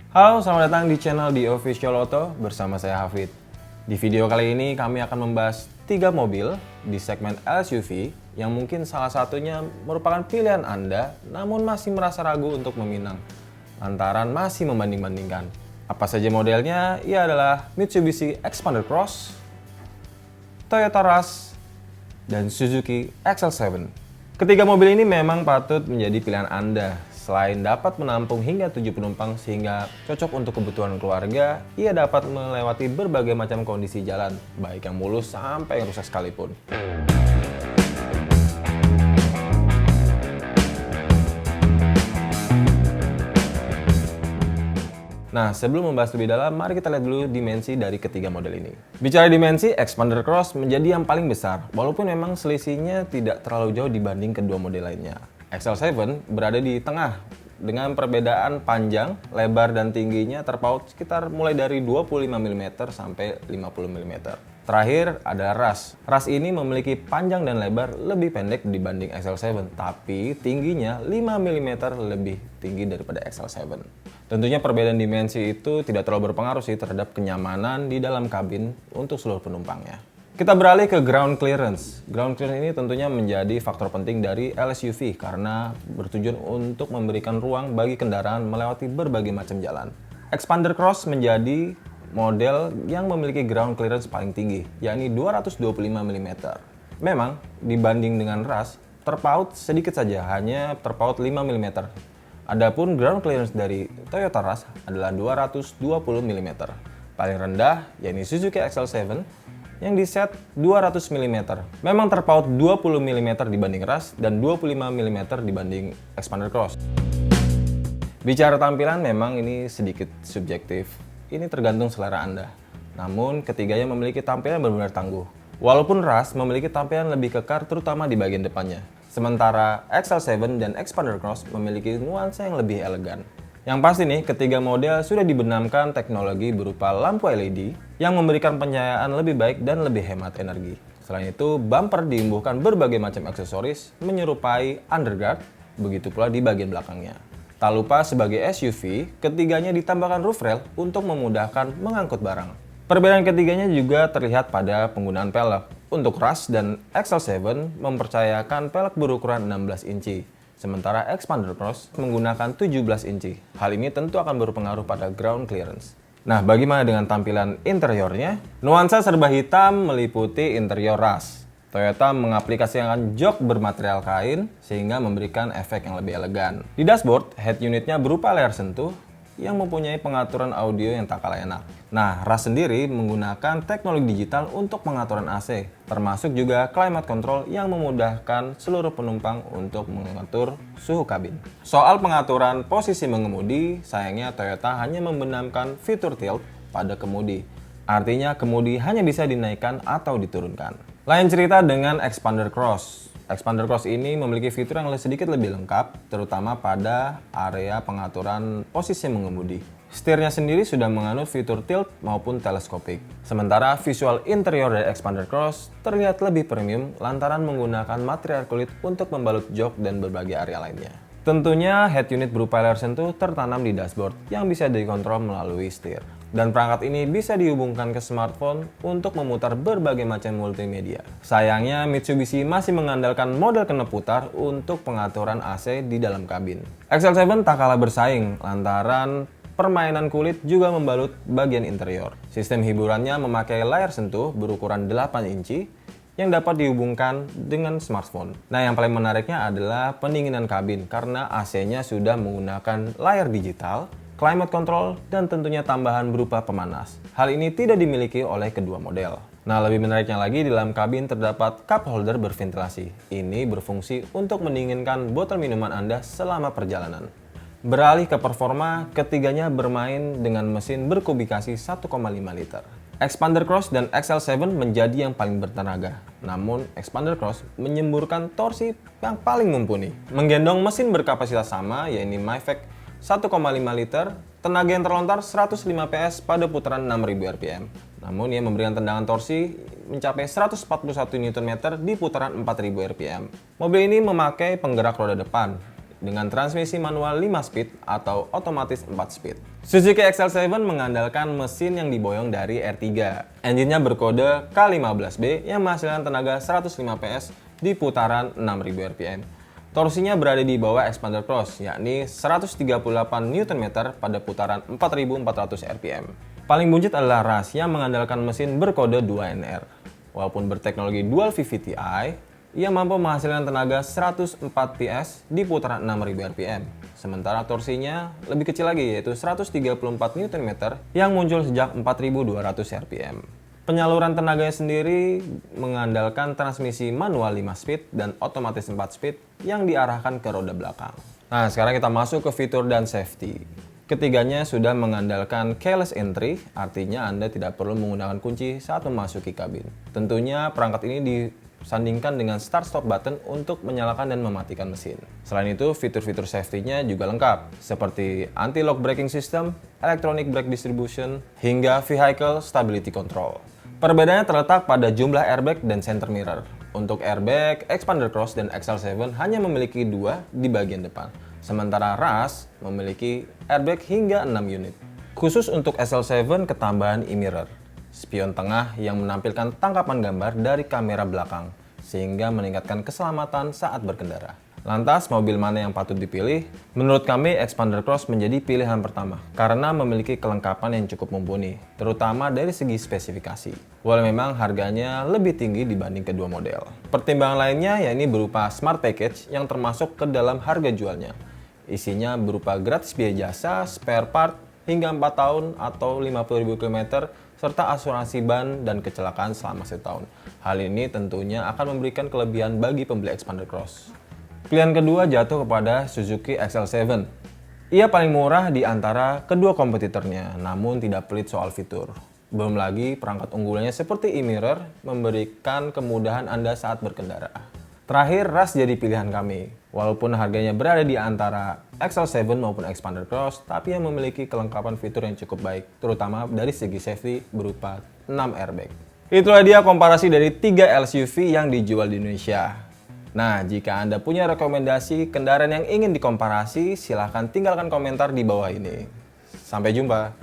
Halo, selamat datang di channel The Official Auto bersama saya Hafid. Di video kali ini kami akan membahas 3 mobil di segmen SUV yang mungkin salah satunya merupakan pilihan Anda namun masih merasa ragu untuk meminang lantaran masih membanding-bandingkan. Apa saja modelnya? Ia adalah Mitsubishi Xpander Cross, Toyota Rush, dan Suzuki XL7. Ketiga mobil ini memang patut menjadi pilihan Anda. Selain dapat menampung hingga 7 penumpang sehingga cocok untuk kebutuhan keluarga, ia dapat melewati berbagai macam kondisi jalan, baik yang mulus sampai yang rusak sekalipun. Nah, sebelum membahas lebih dalam, mari kita lihat dulu dimensi dari ketiga model ini. Bicara dimensi, Xpander Cross menjadi yang paling besar, walaupun memang selisihnya tidak terlalu jauh dibanding kedua model lainnya. XL7 berada di tengah, dengan perbedaan panjang, lebar, dan tingginya terpaut sekitar mulai dari 25 mm sampai 50 mm. Terakhir ada Rush. Rush ini memiliki panjang dan lebar lebih pendek dibanding XL7, tapi tingginya 5 mm lebih tinggi daripada XL7. Tentunya perbedaan dimensi itu tidak terlalu berpengaruh sih terhadap kenyamanan di dalam kabin untuk seluruh penumpangnya. Kita beralih ke ground clearance. Ground clearance ini tentunya menjadi faktor penting dari LSUV karena bertujuan untuk memberikan ruang bagi kendaraan melewati berbagai macam jalan. Xpander Cross menjadi model yang memiliki ground clearance paling tinggi, yakni 225 mm. Memang, dibanding dengan Rush, terpaut sedikit saja, hanya terpaut 5 mm. Adapun ground clearance dari Toyota Rush adalah 220 mm. Paling rendah, yakni Suzuki XL7, yang diset 200 mm. Memang terpaut 20 mm dibanding Rush dan 25 mm dibanding Xpander Cross. Bicara tampilan memang ini sedikit subjektif. Ini tergantung selera Anda. Namun ketiganya memiliki tampilan benar-benar tangguh. Walaupun Rush memiliki tampilan lebih kekar terutama di bagian depannya. Sementara XL7 dan Xpander Cross memiliki nuansa yang lebih elegan. Yang pasti nih, ketiga model sudah dibenamkan teknologi berupa lampu LED yang memberikan pencahayaan lebih baik dan lebih hemat energi. Selain itu, bumper diimbuhkan berbagai macam aksesoris menyerupai underguard, begitu pula di bagian belakangnya. Tak lupa sebagai SUV, ketiganya ditambahkan roof rail untuk memudahkan mengangkut barang. Perbedaan ketiganya juga terlihat pada penggunaan pelek. Untuk Rush dan XL7 mempercayakan pelek berukuran 16 inci, sementara Xpander Cross menggunakan 17 inci. Hal ini tentu akan berpengaruh pada ground clearance. Nah, bagaimana dengan tampilan interiornya? Nuansa serba hitam meliputi interior Rush. Toyota mengaplikasikan jok bermaterial kain sehingga memberikan efek yang lebih elegan. Di dashboard, head unitnya berupa layar sentuh yang mempunyai pengaturan audio yang tak kalah enak. Nah, Rush sendiri menggunakan teknologi digital untuk pengaturan AC, termasuk juga climate control yang memudahkan seluruh penumpang untuk mengatur suhu kabin. Soal pengaturan posisi mengemudi, sayangnya Toyota hanya membenamkan fitur tilt pada kemudi. Artinya kemudi hanya bisa dinaikkan atau diturunkan. Lain cerita dengan Xpander Cross. Xpander Cross ini memiliki fitur yang sedikit lebih lengkap, terutama pada area pengaturan posisi mengemudi. Setirnya sendiri sudah menganut fitur tilt maupun teleskopik. Sementara visual interior dari Xpander Cross terlihat lebih premium lantaran menggunakan material kulit untuk membalut jok dan berbagai area lainnya. Tentunya head unit berupa layar sentuh tertanam di dashboard yang bisa dikontrol melalui setir. Dan perangkat ini bisa dihubungkan ke smartphone untuk memutar berbagai macam multimedia. Sayangnya Mitsubishi masih mengandalkan model kena putar untuk pengaturan AC di dalam kabin. XL7 tak kalah bersaing lantaran permainan kulit juga membalut bagian interior. Sistem hiburannya memakai layar sentuh berukuran 8 inci yang dapat dihubungkan dengan smartphone. Nah, yang paling menariknya adalah pendinginan kabin karena AC-nya sudah menggunakan layar digital, climate control, dan tentunya tambahan berupa pemanas. Hal ini tidak dimiliki oleh kedua model. Nah, lebih menariknya lagi, di dalam kabin terdapat cup holder berventilasi. Ini berfungsi untuk mendinginkan botol minuman Anda selama perjalanan. Beralih ke performa, ketiganya bermain dengan mesin berkubikasi 1,5 liter. Xpander Cross dan XL7 menjadi yang paling bertenaga. Namun, Xpander Cross menyemburkan torsi yang paling mumpuni. Menggendong mesin berkapasitas sama, yaitu Mifec 1,5 liter, tenaga yang terlontar 105 PS pada putaran 6000 rpm. Namun ia memberikan tendangan torsi mencapai 141 Nm di putaran 4000 rpm. Mobil ini memakai penggerak roda depan dengan transmisi manual 5 speed atau otomatis 4 speed. Suzuki XL7 mengandalkan mesin yang diboyong dari R3. Engine-nya berkode K15B yang menghasilkan tenaga 105 PS di putaran 6000 rpm. Torsinya berada di bawah expander cross, yakni 138 Nm pada putaran 4400 rpm. Paling buncit adalah Rush yang mengandalkan mesin berkode 2NR. Walaupun berteknologi Dual VVT-i, ia mampu menghasilkan tenaga 104 PS di putaran 6000 rpm. Sementara torsinya lebih kecil lagi, yaitu 134 Nm yang muncul sejak 4200 rpm. Penyaluran tenaganya sendiri mengandalkan transmisi manual 5 speed dan otomatis 4 speed yang diarahkan ke roda belakang. Nah, sekarang kita masuk ke fitur dan safety. Ketiganya sudah mengandalkan keyless entry, artinya Anda tidak perlu menggunakan kunci saat memasuki kabin. Tentunya perangkat ini disandingkan dengan start-stop button untuk menyalakan dan mematikan mesin. Selain itu, fitur-fitur safety-nya juga lengkap, seperti anti-lock braking system, electronic brake distribution, hingga vehicle stability control. Perbedaannya terletak pada jumlah airbag dan center mirror. Untuk airbag, Expander Cross dan XL7 hanya memiliki 2 di bagian depan, sementara Rush memiliki airbag hingga 6 unit. Khusus untuk XL7 ketambahan e-mirror, spion tengah yang menampilkan tangkapan gambar dari kamera belakang, sehingga meningkatkan keselamatan saat berkendara. Lantas, mobil mana yang patut dipilih? Menurut kami, Expander Cross menjadi pilihan pertama karena memiliki kelengkapan yang cukup mumpuni, terutama dari segi spesifikasi. Walau memang harganya lebih tinggi dibanding kedua model. Pertimbangan lainnya yakni berupa Smart Package yang termasuk ke dalam harga jualnya. Isinya berupa gratis biaya jasa, spare part, hingga 4 tahun atau 50.000 km, serta asuransi ban dan kecelakaan selama 1 tahun. Hal ini tentunya akan memberikan kelebihan bagi pembeli Expander Cross. Pilihan kedua jatuh kepada Suzuki XL7. Ia paling murah di antara kedua kompetitornya, namun tidak pelit soal fitur. Belum lagi perangkat unggulannya seperti e-mirror memberikan kemudahan Anda saat berkendara. Terakhir, Rush jadi pilihan kami. Walaupun harganya berada di antara XL7 maupun Expander Cross, tapi yang memiliki kelengkapan fitur yang cukup baik, terutama dari segi safety berupa 6 airbag. Itulah dia komparasi dari 3 LCV yang dijual di Indonesia. Nah, jika Anda punya rekomendasi kendaraan yang ingin dikomparasi, silahkan tinggalkan komentar di bawah ini. Sampai jumpa!